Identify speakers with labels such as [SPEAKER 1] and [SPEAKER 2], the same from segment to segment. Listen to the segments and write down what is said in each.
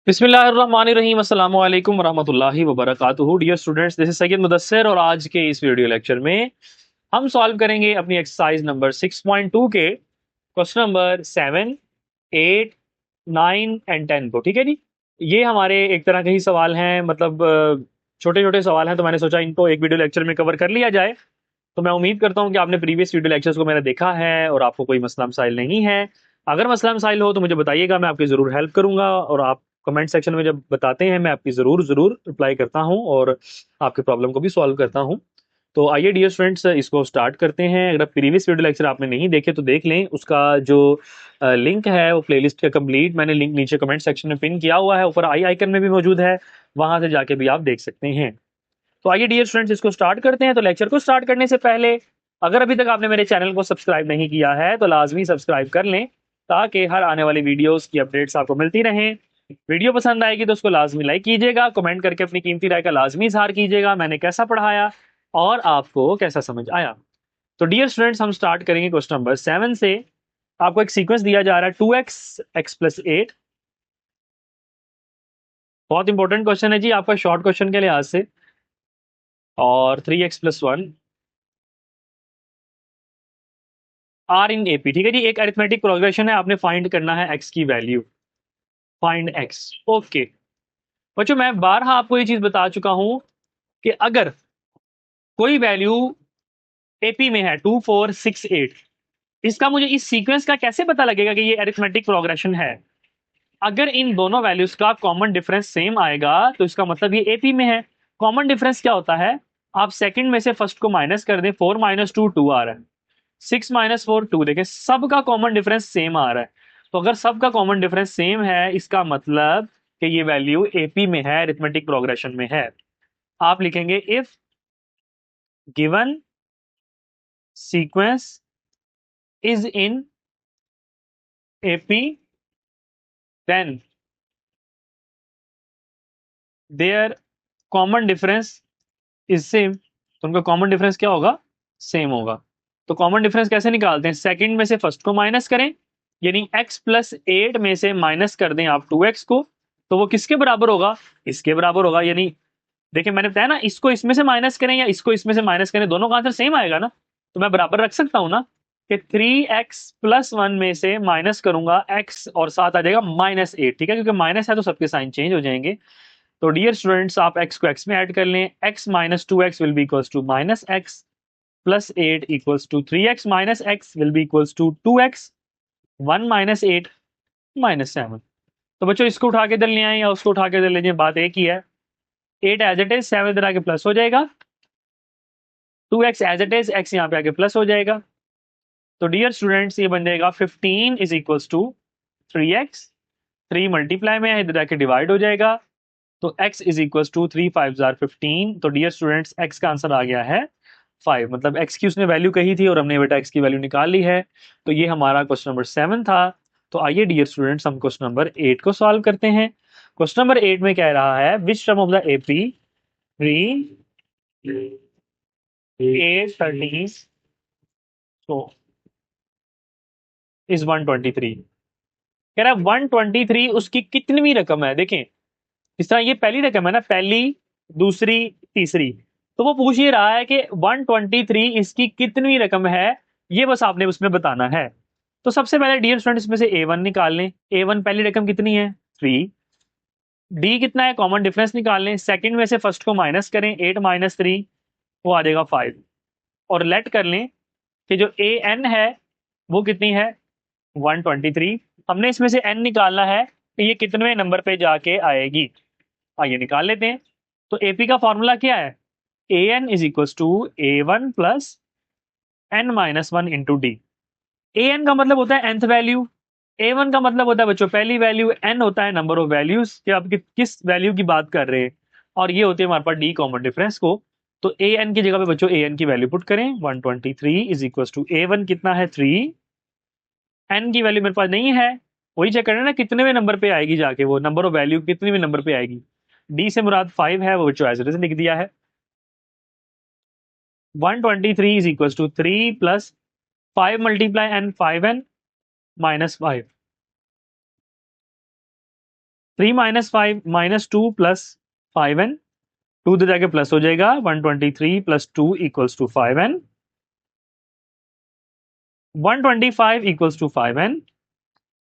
[SPEAKER 1] बिस्मिल्लाहिर्रहमानिर्रहीम अस्सलामु अलैकुम वरहमतुल्लाहि वबरकातुहू। Dear students, this is Syed Mudassir और आज के इस वीडियो लेक्चर में हम सॉल्व करेंगे अपनी एक्सरसाइज नंबर 6.2 के क्वेश्चन नंबर 7, 8, 9 एंड 10 को। ठीक है जी, ये हमारे एक तरह के ही सवाल हैं, मतलब छोटे छोटे सवाल हैं, तो मैंने सोचा इनको एक वीडियो लेक्चर में कवर कर लिया जाए। तो मैं उम्मीद करता हूँ कि आपने प्रीवियस वीडियो लेक्चर्स को मैंने देखा है और आपको कोई मसला मसाइल नहीं है। अगर मसला मसाइल हो तो मुझे बताइएगा, मैं आपकी ज़रूर हेल्प करूंगा और आप कमेंट सेक्शन में जब बताते हैं मैं आपकी ज़रूर ज़रूर रिप्लाई करता हूँ और आपके प्रॉब्लम को भी सॉल्व करता हूँ। तो आइए डियर स्टूडेंट्स, इसको स्टार्ट करते हैं। अगर प्रीवियस वीडियो लेक्चर आपने नहीं देखे तो देख लें, उसका जो लिंक है वो प्लेलिस्ट का कंप्लीट मैंने लिंक नीचे कमेंट सेक्शन में पिन किया हुआ है, ऊपर आई आइकन में भी मौजूद है, वहां से जाके भी आप देख सकते हैं। तो आइए डियर स्टूडेंट्स, इसको स्टार्ट करते हैं। तो लेक्चर को स्टार्ट करने से पहले अगर अभी तक आपने मेरे चैनल को सब्सक्राइब नहीं किया है तो लाजमी सब्सक्राइब कर लें, ताकि हर आने वाली वीडियोस की अपडेट्स आपको मिलती रहें। वीडियो पसंद आएगी तो उसको लाजमी लाइक कीजिएगा, कमेंट करके अपनी कीमती राय का लाजमी इजहार कीजिएगा, मैंने कैसा पढ़ाया और आपको कैसा समझ आया। तो डियर स्टूडेंट्स, हम स्टार्ट करेंगे क्वेश्चन नंबर 7 से। आपको एक सीक्वेंस दिया जा रहा है 2x x प्लस 8। बहुत इंपॉर्टेंट क्वेश्चन है जी आपका शॉर्ट क्वेश्चन के लिहाज से। और 3x plus 1 are in AP. ठीक है जी, एक अरिथमेटिक प्रोग्रेशन है, आपने फाइंड करना है एक्स की वैल्यू। Find x. ओके बच्चों, मैं बारहा आपको ये चीज बता चुका हूं कि अगर कोई वैल्यू एपी में है 2468, इसका मुझे इस सीक्वेंस का कैसे पता लगेगा कि ये अरिथमेटिक प्रोग्रेशन है। अगर इन दोनों वैल्यूज का कॉमन डिफरेंस सेम आएगा तो इसका मतलब ये एपी में है। कॉमन डिफरेंस क्या होता है, आप सेकंड में से फर्स्ट को माइनस कर दें, 4 माइनस 2 2 आ रहा है, 6 माइनस 4 2, देखें सबका कॉमन डिफरेंस सेम आ रहा है। तो अगर सबका कॉमन डिफरेंस सेम है इसका मतलब कि ये वैल्यू एपी में है, अरिथमेटिक प्रोग्रेशन में है। आप लिखेंगे if given sequence is in AP then their common difference is same. तो उनका कॉमन डिफरेंस क्या होगा, सेम होगा। तो कॉमन डिफरेंस कैसे निकालते हैं, सेकंड में से फर्स्ट को माइनस करें, यानी x प्लस 8 में से माइनस कर दें आप 2x को, तो वो किसके बराबर होगा, इसके बराबर होगा। यानी देखिए मैंने बताया ना, इसको इसमें से माइनस करें या इसको इसमें से माइनस करें, दोनों का आंसर सेम आएगा ना, तो मैं बराबर रख सकता हूं ना कि 3x प्लस 1 में से माइनस करूंगा x और साथ आ जाएगा -8। ठीक है, क्योंकि माइनस है तो सबके साइन चेंज हो जाएंगे। तो डियर स्टूडेंट्स, आप x को x में ऐड कर लें, x minus 2x will be equals to minus x plus 8 equals to 3x minus x will be equals to 2x, 1 minus 8 minus 7। तो बच्चों इसको उठा के इधर ले आए या उसको उठा के इधर ले जाए, बात एक ही है। 8 एज इट इज, 7 इधर आके प्लस हो जाएगा, 2x as it is, x यहाँ पे आके प्लस हो जाएगा। तो डियर स्टूडेंट्स, ये बन जाएगा 15 is equals to 3x, 3 multiply में है, इधर आके डिवाइड हो जाएगा। तो x इज इक्वल टू 3 5 जार 15। तो डियर स्टूडेंट्स, x का आंसर आ गया है 5, मतलब x की उसने वैल्यू कही थी और हमने बेटा x की वैल्यू निकाल ली है। तो ये हमारा क्वेश्चन नंबर 7 था। तो आइए डियर स्टूडेंट्स, हम क्वेश्चन नंबर 8 को सॉल्व करते हैं। क्वेश्चन नंबर 8 में कह रहा है which term of the AP 3 8 13 so is 123। कह रहा है 123 उसकी कितनीवीं रकम है। देखें इस तरह, ये पहली रकम है ना, पहली दूसरी तीसरी, तो वो पूछ ही रहा है कि 123 इसकी कितनी रकम है, ये बस आपने उसमें बताना है। तो सबसे पहले डियर स्टूडेंट, इसमें से a1 निकाल लें। a1 पहली रकम कितनी है, 3। d कितना है, कॉमन डिफरेंस निकाल लें, सेकंड में से फर्स्ट को माइनस करें, 8 माइनस 3 वो आ जाएगा 5। और लेट कर लें कि जो an है वो कितनी है, 123। हमने इसमें से n निकालना है कि ये कितने नंबर पे जाके आएगी, आइए निकाल लेते हैं। तो एपी का फॉर्मूला क्या है, A N is equal to A one plus N minus one into D. A N का मतलब होता है nth वैल्यू, ए वन का मतलब होता है बच्चों पहली वैल्यू, एन होता है नंबर ऑफ वैल्यूज कि आप किस वैल्यू की बात कर रहे हैं, और ये होती है हमारे पास डी कॉमन डिफरेंस को। तो ए एन की जगह पे बच्चों ए एन की वैल्यू पुट करें, 123 is equal to A one कितना है 3, एन की वैल्यू मेरे पास नहीं है, वही चेक करना ना कितने नंबर पे आएगी जाके, वो नंबर ऑफ वैल्यू कितने नंबर पे आएगी। डी से मुराद 5 है, वो बच्चों एज इट इज लिख दिया है। 123 is equals to 3 plus 5 multiply n 5n minus 5। 3 minus 5 minus 2 plus 5n, 2 दे जाके प्लस हो जाएगा, 123 plus 2 equals to 5n, 125 equals to 5n।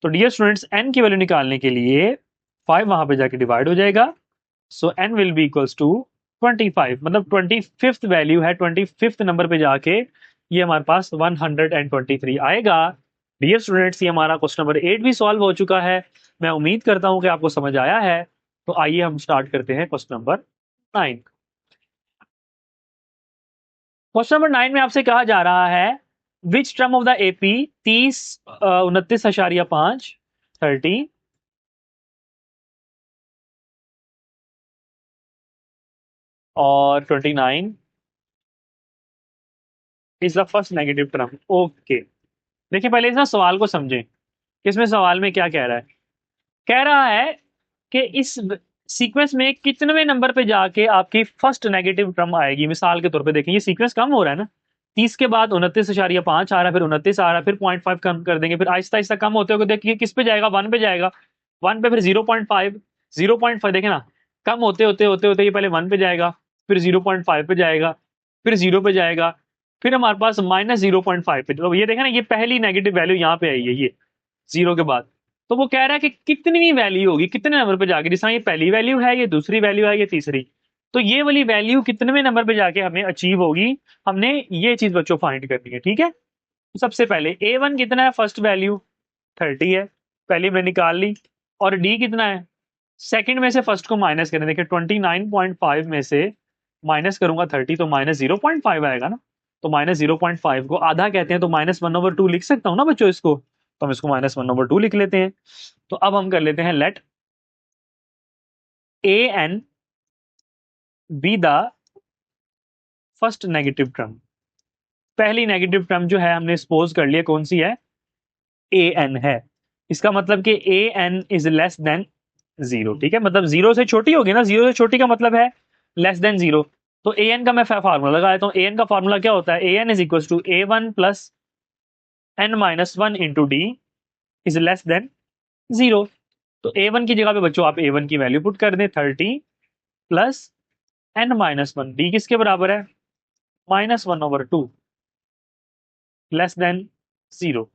[SPEAKER 1] तो डियर स्टूडेंट्स n की वैल्यू निकालने के लिए 5 वहां पे जाके डिवाइड हो जाएगा, so n will be equals to 25, मतलब 25th वैल्यू है, 25th नंबर पे जाके ये हमारे पास 123 आएगा। डियर स्टूडेंट्स ये हमारा क्वेश्चन नंबर 8 भी सॉल्व हो चुका है। मैं उम्मीद करता हूं कि आपको समझ आया है। तो आइए हम स्टार्ट करते हैं क्वेश्चन नंबर 9। क्वेश्चन नंबर 9 में आपसे कहा जा रहा है which term of the AP 30 29.5 30 और 29 is the first negative term. Okay, देखिए पहले इस ना सवाल को समझें कि इसमें सवाल में क्या कह रहा है। कह रहा है कि इस सीक्वेंस में कितनवें नंबर पे जाके आपकी फर्स्ट नेगेटिव टर्म आएगी। मिसाल के तौर पे देखें, ये सीक्वेंस कम हो रहा है ना, 30 के बाद 29.5 आ रहा है, फिर 29 आ रहा है, फिर 0.5 कम कर देंगे, फिर आहिस्ता आहिस्ता कम होते होते देखिए किस पे जाएगा, 1 पे जाएगा, 1 पे फिर 0.5, 0.5 देखे ना, कम होते होते होते होते ये पहले 1 पे जाएगा, फिर 0.5 पे जाएगा, फिर 0 पे जाएगा, फिर हमारे पास -0.5 पे। तो ये देखें ना, ये पहली नेगेटिव वैल्यू यहाँ पे आई है, ये 0 के बाद। तो वो कह रहा है कि कितनी वैल्यू होगी, कितने नंबर पे जाके, जैसा ये पहली वैल्यू है, ये दूसरी वैल्यू है, ये तीसरी, तो ये वाली वैल्यू कितने नंबर पे जाके हमें अचीव होगी, हमने ये चीज बच्चों फाइंड करनी है। ठीक है, तो सबसे पहले A1 कितना है, फर्स्ट वैल्यू 30 है, पहली मैंने निकाल ली। और डी कितना है, सेकंड में से फर्स्ट को माइनस करें, देखिए 29.5 में से माइनस करूंगा 30, तो -0.5 आएगा ना। तो -0.5 को आधा कहते हैं, तो -1/2 लिख सकता हूँ ना बच्चों इसको, तो हम इसको -1/2 लिख लेते हैं। तो अब हम कर लेते हैं let an be the first negative term. पहली नेगेटिव टर्म जो है हमने सपोज कर लिया कौन सी है, an है। इसका मतलब कि an इज लेस देन 0। ठीक है, मतलब 0 से छोटी होगी ना, 0 से छोटी का मतलब है लेस देन 0। तो an का मैं फार्मूला लगा देता हूँ। an का फार्मूला क्या होता है, an is equal to a1 plus n-1 into d is less than 0। तो a1 की जगह पे बच्चों आप a1 की वैल्यू पुट कर दें 30 प्लस n-1, डी किसके बराबर है, -1/2 लेस देन 0।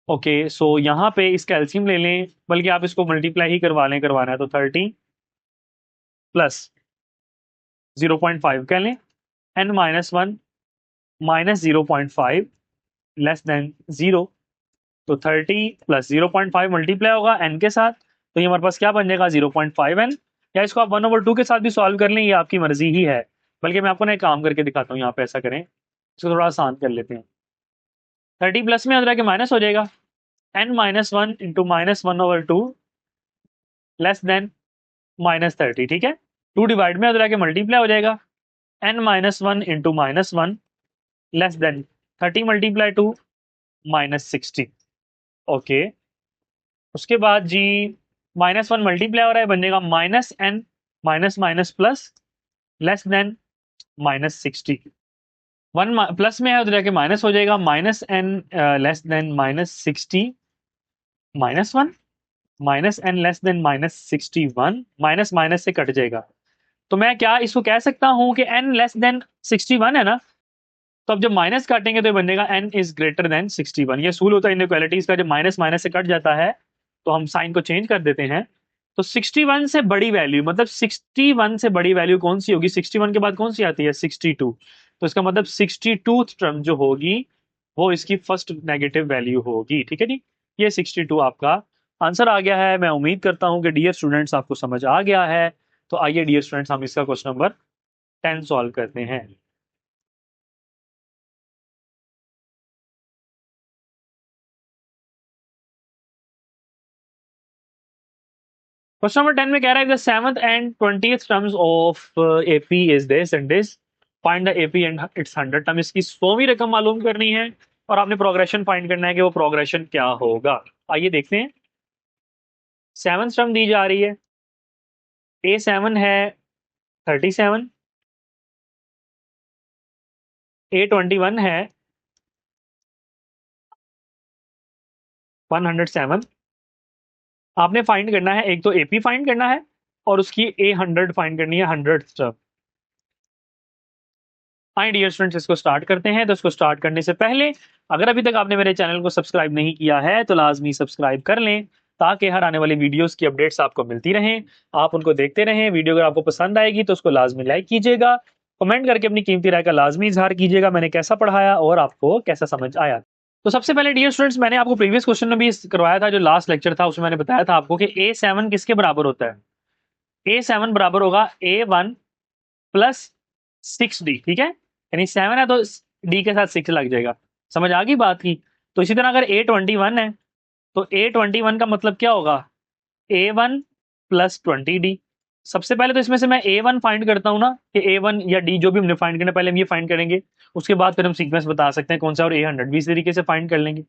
[SPEAKER 1] ओके, सो यहाँ पे इसका एल्सियम ले लें, बल्कि आप इसको मल्टीप्लाई ही करवा लें, करवाना है तो 30 प्लस 0.5 कह लें, n-1 -0.5 लेस देन 0। तो 30 प्लस 0.5 मल्टीप्लाई होगा n के साथ, तो ये हमारे पास क्या बन जाएगा 0.5n। या इसको आप 1/2 के साथ भी सॉल्व कर लें, ये आपकी मर्जी ही है। बल्कि मैं आपको ना एक काम करके दिखाता हूँ, यहाँ पे ऐसा करें, इसको थोड़ा आसान कर लेते हैं। 30 प्लस में के माइनस हो जाएगा, n-1 इंटू -1/2 लेस देन -30। ठीक है, 2 डिवाइड में के मल्टीप्लाई हो जाएगा, n-1 into -1 less than 30 multiply 2 -60। Okay, उसके बाद जी -1 मल्टीप्लाई हो रहा है, बन जाएगा -n minus minus plus less than -60। 1 plus में है उधर जाके माइनस हो जाएगा, -n less than -60 -1 -n less than -61, minus minus से कट जाएगा। तो मैं क्या इसको कह सकता हूं कि n लेस देन 61 है ना। तो अब जब माइनस काटेंगे तो ये बनेगा n इज ग्रेटर देन 61। ये सूल होता है इनइक्वालिटीज का, जब माइनस माइनस से कट जाता है तो हम साइन को चेंज कर देते हैं। तो 61 से बड़ी वैल्यू, मतलब 61 से बड़ी वैल्यू कौन सी होगी, 61 के बाद कौन सी आती है 62। तो इसका मतलब 62th टर्म जो होगी वो इसकी फर्स्ट नेगेटिव वैल्यू होगी। ठीक है जी, ये 62 आपका आंसर आ गया है। मैं उम्मीद करता हूं कि डियर स्टूडेंट्स आपको समझ आ गया है। तो आइए डियर स्टूडेंट्स हम इसका क्वेश्चन नंबर 10 सॉल्व करते हैं। क्वेश्चन नंबर 10 में कह रहा है the 7th and 20th terms of AP is this and this, find the AP and it's 100 term. इसकी 100वीं रकम मालूम करनी है और आपने प्रोग्रेशन फाइंड करना है कि वो प्रोग्रेशन क्या होगा। आइए देखते हैं। 7th टर्म दी जा रही है, A7 है 37, A21 है 107, आपने फाइंड करना है, एक तो एपी फाइंड करना है और उसकी A100 फाइंड करनी है, 100 स्टेप। हाय डियर स्टूडेंट्स, इसको स्टार्ट करते हैं। तो इसको स्टार्ट करने से पहले अगर अभी तक आपने मेरे चैनल को सब्सक्राइब नहीं किया है तो लाजमी सब्सक्राइब कर लें, ताकि हर आने वाली वीडियोस की अपडेट्स आपको मिलती रहें, आप उनको देखते रहें। वीडियो अगर आपको पसंद आएगी तो उसको लाजमी लाइक कीजिएगा, कमेंट करके अपनी कीमती राय का लाजमी इजहार कीजिएगा, मैंने कैसा पढ़ाया और आपको कैसा समझ आया। तो सबसे पहले डियर स्टूडेंट्स, मैंने आपको प्रीवियस क्वेश्चन में भी करवाया था, जो लास्ट लेक्चर था उसमें मैंने बताया था आपको कि A7 किसके बराबर होता है। A7 बराबर होगा A1 प्लस 6D, ठीक है, यानी 7 है तो D के साथ 6 लग जाएगा। समझ आ गई बात की। तो इसी तरह अगर A21 है तो A21 का मतलब क्या होगा, A1 प्लस 20D। सबसे पहले तो इसमें से मैं A1 फाइंड करता हूँ ना, कि A1 या D जो भी हमने फाइंड करना, पहले हम ये फाइंड करेंगे, उसके बाद फिर हम सीक्वेंस बता सकते हैं कौन सा, और A100 भी इसी तरीके से फाइंड कर लेंगे।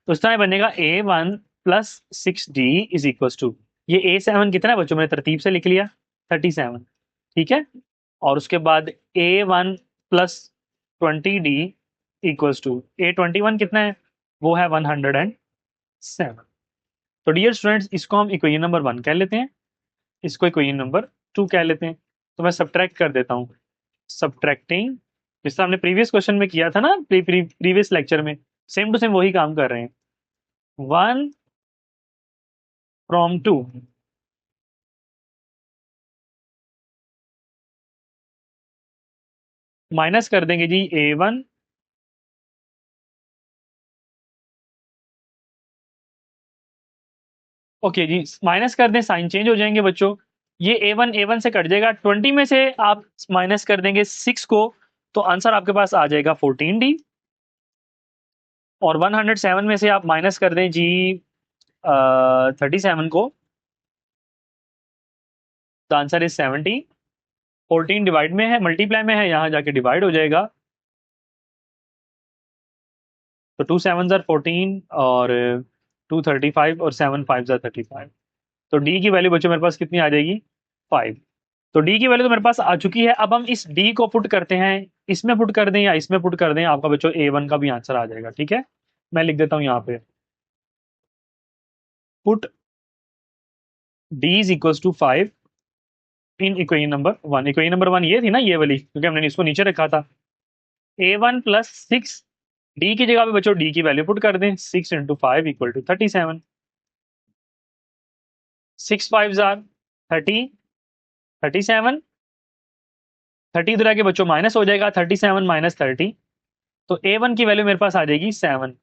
[SPEAKER 1] तो इस तरह बनेगा A1 plus 6D is equal to, ये A7 कितना है बच्चों, मैंने तरतीब से लिख लिया 37, ठीक है। और उसके बाद A1 plus 20D equals to A21 कितना है, वो है 107। तो डियर स्टूडेंट्स, इसको हम इक्वेशन नंबर 1 कह लेते हैं, इसको इक्वेशन नंबर 2 कह लेते हैं। तो मैं सब्ट्रैक्ट कर देता हूँ, सब्ट्रैक्टिंग, जिससे हमने प्रीवियस क्वेश्चन में किया था ना, प्रीवियस लेक्चर में, सेम टू सेम वही काम कर रहे हैं। 1 फ्रॉम 2, माइनस कर देंगे जी A1, ओके जी, माइनस कर दें, साइन चेंज हो जाएंगे बच्चों। ये A1 से कट जाएगा, 20 में से आप माइनस कर देंगे 6 को, तो आंसर आपके पास आ जाएगा 14D। और 107 में से आप माइनस कर दें जी 37 को, तो आंसर इज 70। 14 डिवाइड में है, मल्टीप्लाई में है, यहाँ जाके डिवाइड हो जाएगा। तो 2 7 ज़ार 14 और 2 35 और 7 5 ज़ार 35। तो डी की वैल्यू बच्चों मेरे पास कितनी आ जाएगी, 5। तो डी की वैल्यू तो मेरे पास आ चुकी है। अब हम इस डी को पुट करते हैं, इसमें पुट कर दें या इसमें पुट कर दें, आपका बच्चों A1 का भी आंसर आ जाएगा, ठीक है। मैं लिख देता हूं यहाँ पे, put d is equal to 5 in equation number 1। Equation number 1 ये थी ना, ये वाली, क्योंकि हमने इसको नीचे रखा था। A1 प्लस 6, डी की जगह पे बच्चों डी की वैल्यू पुट कर दें, 6 इंटू 5 इक्वल टू 37। 6 5 ज़ार 30, 37, 30 इधर आके बच्चों माइनस हो जाएगा, 37 माइनस 30, तो A1 की वैल्यू मेरे पास आ जाएगी 7।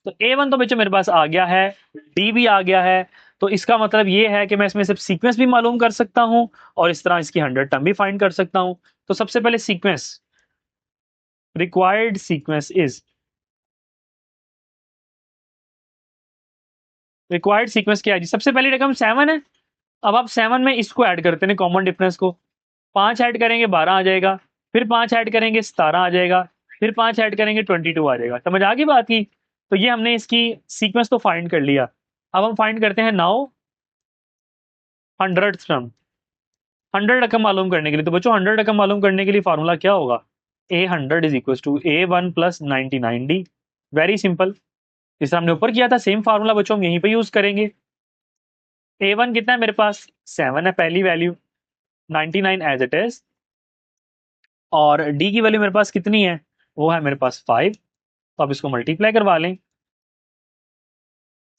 [SPEAKER 1] तो A1 तो बच्चों मेरे पास आ गया है, D भी आ गया है। तो इसका मतलब ये है कि मैं इसमें सिर्फ सीक्वेंस भी मालूम कर सकता हूं और इस तरह इसकी 100 टर्म भी फाइंड कर सकता हूं। तो सबसे पहले sequence, required sequence is, required sequence क्या है जी, सबसे पहली रकम 7 है। अब आप 7 में इसको ऐड करते हैं, कॉमन डिफरेंस को, 5 ऐड करेंगे 12 आ जाएगा, फिर 5 ऐड करेंगे 17 आ जाएगा, फिर 5 ऐड करेंगे 22 आ जाएगा। समझ आ गई बात की। तो ये हमने इसकी सीक्वेंस तो फाइंड कर लिया। अब हम फाइंड करते हैं नाउ 100 टर्म, 100 रकम मालूम करने के लिए। तो बच्चों 100 रकम मालूम करने के लिए फार्मूला क्या होगा, A100 is equal to A1 plus 99D। Very simple, जिस हमने ऊपर किया था सेम फार्मूला बच्चों हम यहीं पे यूज करेंगे। A1 कितना है मेरे पास, 7 है पहली वैल्यू, 99 एज इट इज, और D की वैल्यू मेरे पास कितनी है, वो है मेरे पास 5। तो आप इसको मल्टीप्लाई करवा लें,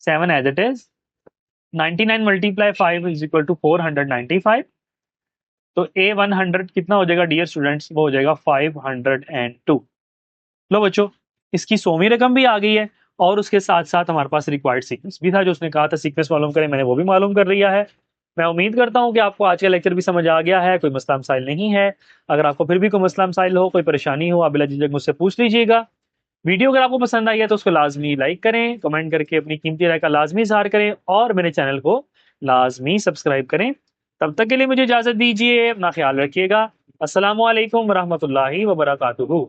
[SPEAKER 1] 7 as it is, 99 multiply 5 is equal to 495। तो A100 कितना हो जाएगा डियर स्टूडेंट्स, वो हो जाएगा 502। लो बच्चों, इसकी 100वीं रकम भी आ गई है, और उसके साथ साथ हमारे पास रिक्वायर्ड सीक्वेंस भी था, जो उसने कहा था सीक्वेंस मालूम करें, मैंने वो भी मालूम कर लिया है। मैं उम्मीद करता हूं कि आपको आज का लेक्चर भी समझ आ गया है, कोई मसला मसाइल नहीं है। अगर आपको फिर भी कोई मसला मसाइल हो, कोई परेशानी हो, आप बिला झिझक मुझसे पूछ लीजिएगा। वीडियो अगर आपको पसंद आई है तो उसको लाजमी लाइक करें, कमेंट करके अपनी कीमती राय का लाजमी इजहार करें, और मेरे चैनल को लाजमी सब्सक्राइब करें। तब तक के लिए मुझे इजाज़त दीजिए, अपना ख्याल रखिएगा। अस्सलामु अलैकुम वरहमतुल्लाहि वबरकातुहू।